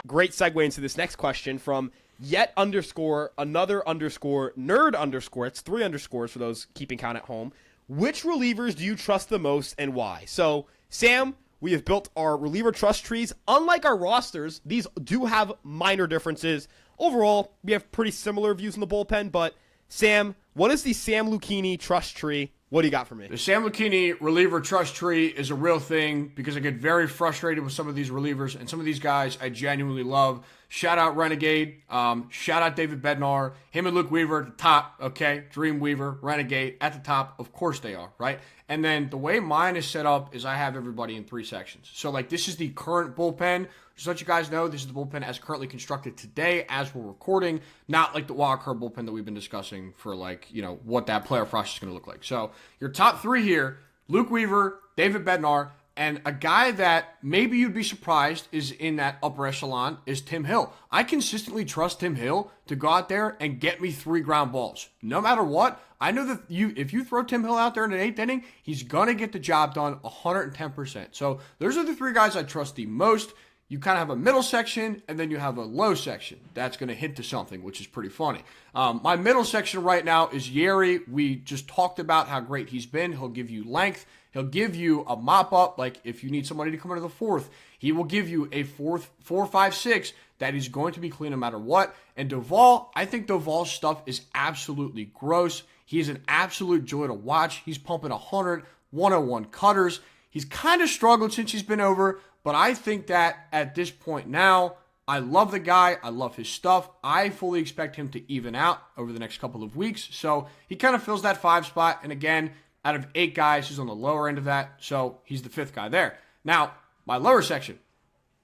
great segue into this next question from _another_nerd_. It's 3 underscores for those keeping count at home. Which relievers do you trust the most and why? So, Sam, we have built our reliever trust trees. Unlike our rosters, these do have minor differences. Overall, we have pretty similar views in the bullpen, but Sam, what is the Sam Lucchini trust tree? What do you got for me? The Sam Lucchini reliever trust tree is a real thing because I get very frustrated with some of these relievers and some of these guys I genuinely love. Shout out Renegade. Shout out David Bednar. Him and Luke Weaver at the top, okay? Dreamweaver, Renegade at the top. Of course they are, right? And then the way mine is set up is I have everybody in 3 sections. So, like, this is the current bullpen. Just to let you guys know, this is the bullpen as currently constructed today as we're recording, not like the wildcard bullpen that we've been discussing for, like, you know, what that playoff process is going to look like. So, your top 3 here, Luke Weaver, David Bednar, and a guy that maybe you'd be surprised is in that upper echelon is Tim Hill. I consistently trust Tim Hill to go out there and get me 3 ground balls. No matter what, I know that if you throw Tim Hill out there in an 8th inning, he's going to get the job done 110%. So those are the 3 guys I trust the most. You kind of have a middle section, and then you have a low section. That's going to hint to something, which is pretty funny. My middle section right now is Yeri. We just talked about how great he's been. He'll give you length. He'll give you a mop-up. Like, if you need somebody to come into the 4th, he will give you a 4, 5, 6 that is going to be clean no matter what. And Duvall, I think Duvall's stuff is absolutely gross. He is an absolute joy to watch. He's pumping 100, 101 cutters. He's kind of struggled since he's been over, but I think that at this point now, I love the guy. I love his stuff. I fully expect him to even out over the next couple of weeks. So he kind of fills that 5 spot. And again, out of 8 guys, he's on the lower end of that. So he's the 5th guy there. Now, my lower section,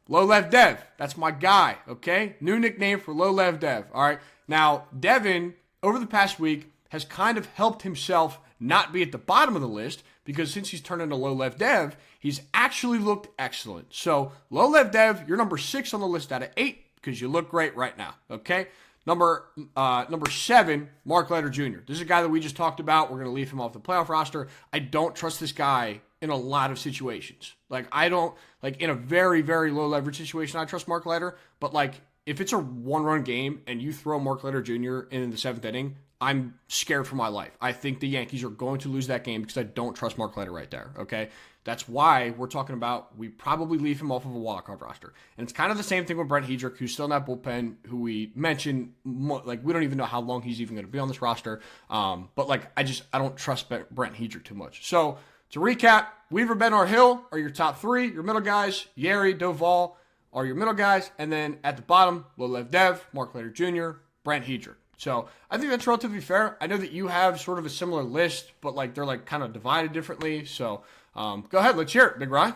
Low Lev Dev. That's my guy, okay? New nickname for Low Lev Dev, all right? Now, Devin, over the past week, has kind of helped himself not be at the bottom of the list because since he's turned into Low Lev Dev, he's actually looked excellent. So, Low Lev Dev, you're number 6 on the list out of 8 because you look great right now, okay? Number 7, Mark Leiter Jr. This is a guy that we just talked about. We're going to leave him off the playoff roster. I don't trust this guy in a lot of situations. Like, I don't, like, in a very, very low leverage situation, I trust Mark Leiter. But, like, if it's a 1-run game and you throw Mark Leiter Jr. in the 7th inning, I'm scared for my life. I think the Yankees are going to lose that game because I don't trust Mark Leiter right there, okay? That's why we're talking about we probably leave him off of a wildcard roster. And it's kind of the same thing with Brent Hedrick, who's still in that bullpen, who we mentioned, like, we don't even know how long he's even going to be on this roster. But, like, I don't trust Brent Hedrick too much. So, to recap, Weaver, Bednar, Hill are your top 3. Your middle guys, Yeri, Doval are your middle guys. And then at the bottom, Low Lev Dev, Mark Leiter Jr., Brent Hedrick. So I think that's relatively fair. I know that you have sort of a similar list, but like they're like kind of divided differently. So go ahead, let's hear it, Big Ryan.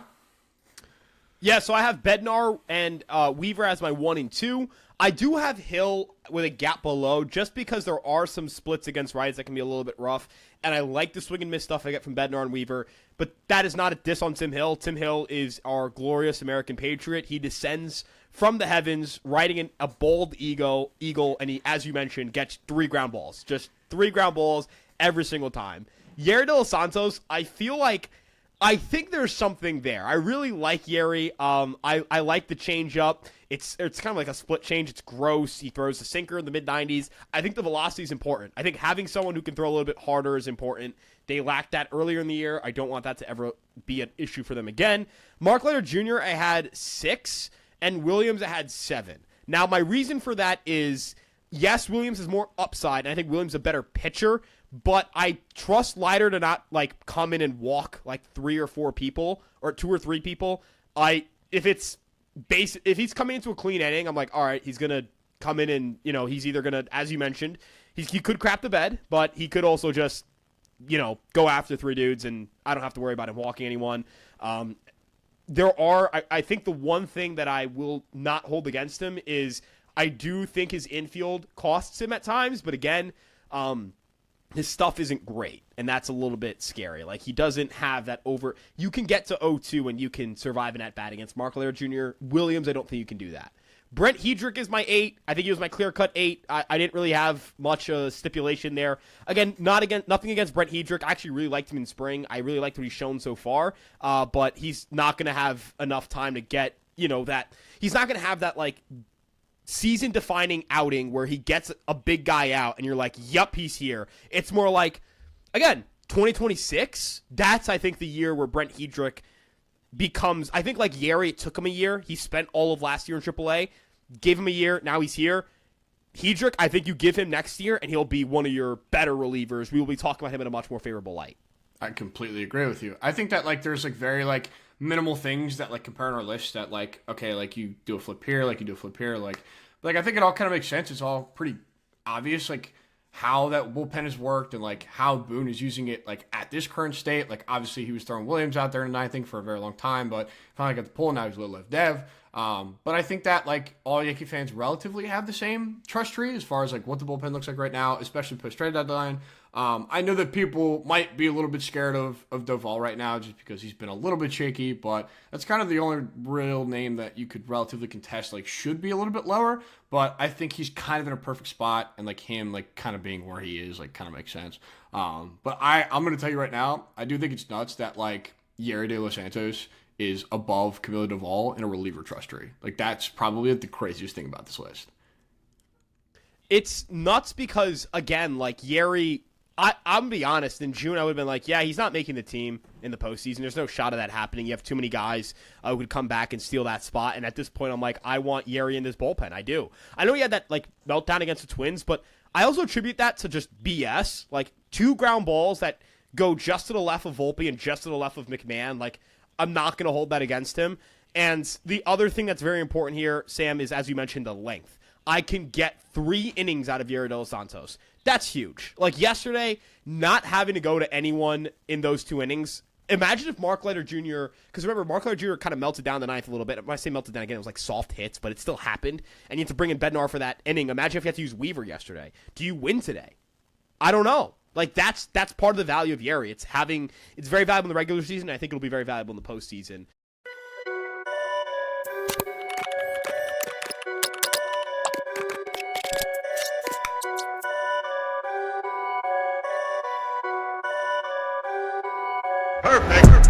Yeah, so I have Bednar and Weaver as my 1 and 2. I do have Hill with a gap below just because there are some splits against rights that can be a little bit rough, and I like the swing and miss stuff I get from Bednar and Weaver, but that is not a diss on Tim Hill. Tim Hill is our glorious American patriot. He descends from the heavens, riding a bald eagle, and he, as you mentioned, gets 3 ground balls. Just 3 ground balls every single time. Yeri De Los Santos, I think there's something there. I really like Yeri. I like the changeup. It's kind of like a split change. It's gross. He throws the sinker in the mid-90s. I think the velocity is important. I think having someone who can throw a little bit harder is important. They lacked that earlier in the year. I don't want that to ever be an issue for them again. Mark Leiter Jr., I had 6, and Williams, I had 7. Now, my reason for that is, yes, Williams has more upside, and I think Williams is a better pitcher, but I trust Leiter to not, like, come in and walk, like, 3 or 4 people, or 2 or 3 people. If he's coming into a clean inning, I'm like, all right, he's going to come in and, you know, he's either going to, as you mentioned, he could crap the bed, but he could also just, you know, go after 3 dudes, and I don't have to worry about him walking anyone. I think the one thing that I will not hold against him is I do think his infield costs him at times, but again, his stuff isn't great, and that's a little bit scary. Like, he doesn't have that you can get to 0-2 and you can survive an at-bat against Mark Leiter Jr. Williams, I don't think you can do that. Brent Hedrick is my 8. I think he was my clear-cut 8. I didn't really have much stipulation there. Again, nothing against Brent Hedrick. I actually really liked him in spring. I really liked what he's shown so far, but he's not going to have enough time to get that he's not going to have that like season-defining outing where he gets a big guy out and you're like, yup, he's here. It's more like, again, 2026, that's, I think, the year where Brent Headrick becomes, I think, like Yeri, it took him a year. He spent all of last year in AAA, gave him a year, now he's here. Headrick, I think you give him next year, and he'll be one of your better relievers. We will be talking about him in a much more favorable light. I completely agree with you. I think that, like, there's, like, very, like, minimal things that, like, compare in our list that, like, okay, like, you do a flip here, like, you do a flip here, like, I think it all kind of makes sense. It's all pretty obvious, like, how that bullpen has worked and, like, how Boone is using it, like, at this current state. Like, obviously, he was throwing Williams out there in the ninth inning for a very long time, but finally got the pull, now he's a little left dev. But I think that, like, all Yankee fans relatively have the same trust tree as far as, like, what the bullpen looks like right now, especially post-trade deadline. I know that people might be a little bit scared of Doval right now just because he's been a little bit shaky, but that's kind of the only real name that you could relatively contest, like, should be a little bit lower. But I think he's kind of in a perfect spot, and, like, him, like, kind of being where he is, like, kind of makes sense. But I'm going to tell you right now, I do think it's nuts that, like, Yeri De Los Santos is above Camilo Doval in a reliever trust tree. Like, that's probably the craziest thing about this list. It's nuts because, again, like, Yeri, I'm going to be honest, in June I would have been like, yeah, he's not making the team in the postseason. There's no shot of that happening. You have too many guys who could come back and steal that spot. And at this point, I'm like, I want Yeri in this bullpen. I do. I know he had that, like, meltdown against the Twins, but I also attribute that to just BS. Like, 2 ground balls that go just to the left of Volpe and just to the left of McMahon. Like, I'm not going to hold that against him. And the other thing that's very important here, Sam, is, as you mentioned, the length. I can get 3 innings out of Yeri De Los Santos. That's huge. Like yesterday, not having to go to anyone in those 2 innings. Imagine if Mark Leiter Jr., because remember, Mark Leiter Jr. kind of melted down the ninth a little bit. When I say melted down again, it was like soft hits, but it still happened. And you have to bring in Bednar for that inning. Imagine if you had to use Weaver yesterday. Do you win today? I don't know. Like, that's part of the value of Yeri. It's very valuable in the regular season. And I think it'll be very valuable in the postseason. Perfect.